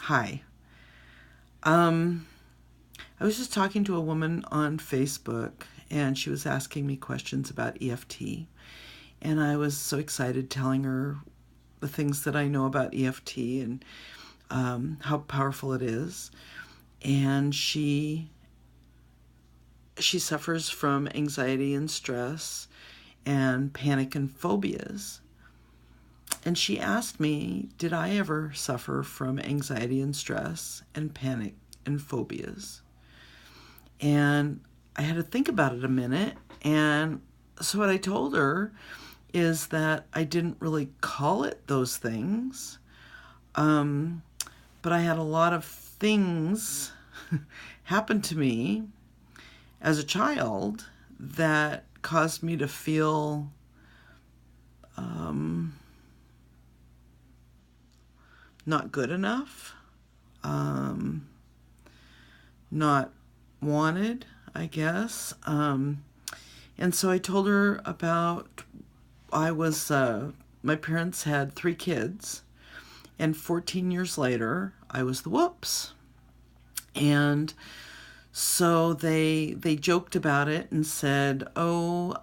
Hi. I was just talking to a woman on Facebook, and she was asking me questions about EFT. And I was so excited telling her the things that I know about EFT and how powerful it is. And she suffers from anxiety and stress and panic and phobias. And she asked me, did I ever suffer from anxiety and stress and panic and phobias? And I had to think about it a minute. And so what I told her is that I didn't really call it those things, but I had a lot of things happen to me as a child that caused me to feel not good enough, not wanted, I guess. And so I told her about my parents had 3 kids, and 14 years later, I was the whoops. And so they joked about it and said, "Oh,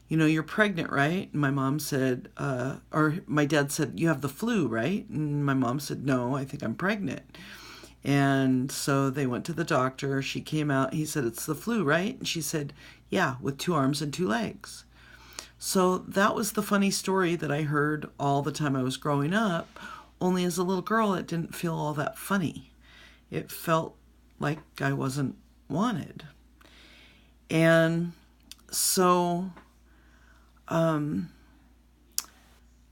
you're pregnant, right?" And my mom said, or my dad said, "You have the flu, right?" And my mom said, "No, I think I'm pregnant." And so they went to the doctor. She came out. He said, "It's the flu, right?" And she said, "Yeah, with 2 arms and 2 legs." So that was the funny story that I heard all the time I was growing up. Only as a little girl, it didn't feel all that funny. It felt like I wasn't wanted. And so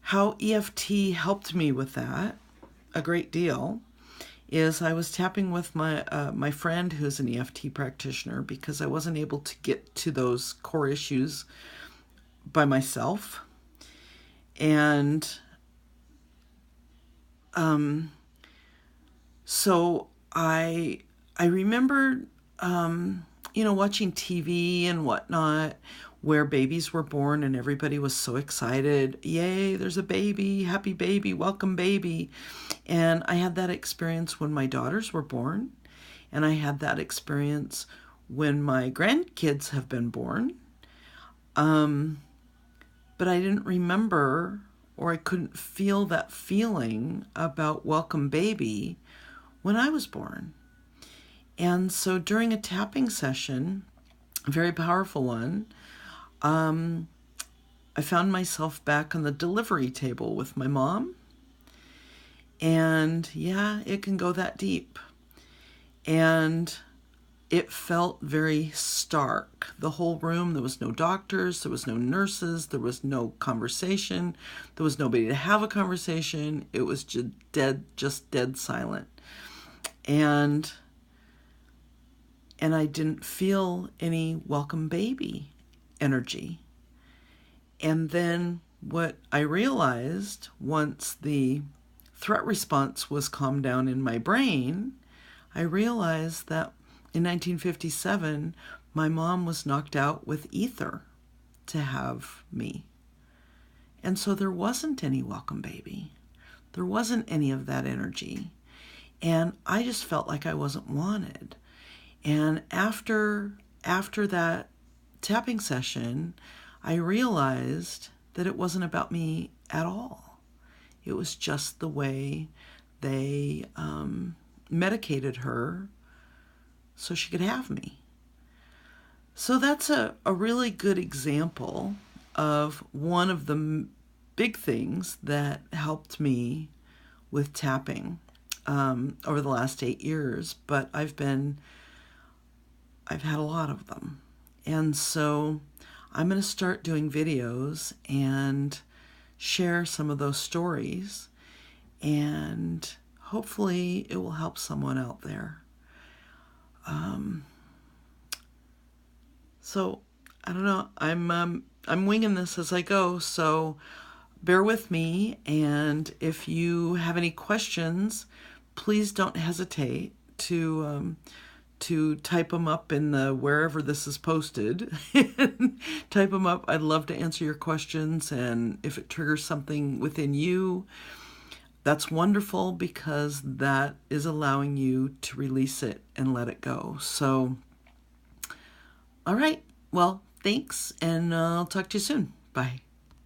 how EFT helped me with that a great deal is I was tapping with my friend who's an EFT practitioner because I wasn't able to get to those core issues by myself. And so I remember watching TV and whatnot where babies were born and everybody was so excited. Yay, there's a baby, happy baby, welcome baby. And I had that experience when my daughters were born, and I had that experience when my grandkids have been born. But I didn't remember, or I couldn't feel that feeling about welcome baby when I was born. And so during a tapping session, a very powerful one, I found myself back on the delivery table with my mom. And yeah, it can go that deep. And it felt very stark. The whole room, there was no doctors, there was no nurses, there was no conversation, there was nobody to have a conversation. It was just dead silent. And I didn't feel any welcome baby energy. And then what I realized once the threat response was calmed down in my brain, I realized that in 1957, my mom was knocked out with ether to have me. And so there wasn't any welcome baby. There wasn't any of that energy. And I just felt like I wasn't wanted. And after that tapping session, I realized that it wasn't about me at all. It was just the way they medicated her so she could have me. So that's a really good example of one of the big things that helped me with tapping over the last 8 years. But I've had a lot of them. And so I'm going to start doing videos and share some of those stories, and hopefully it will help someone out there. So I don't know. I'm winging this as I go, so bear with me. And if you have any questions, please don't hesitate to type them up in the wherever this is posted. Type them up. I'd love to answer your questions, and if it triggers something within you, that's wonderful because that is allowing you to release it and let it go. So, all right. Well, thanks, and I'll talk to you soon. Bye.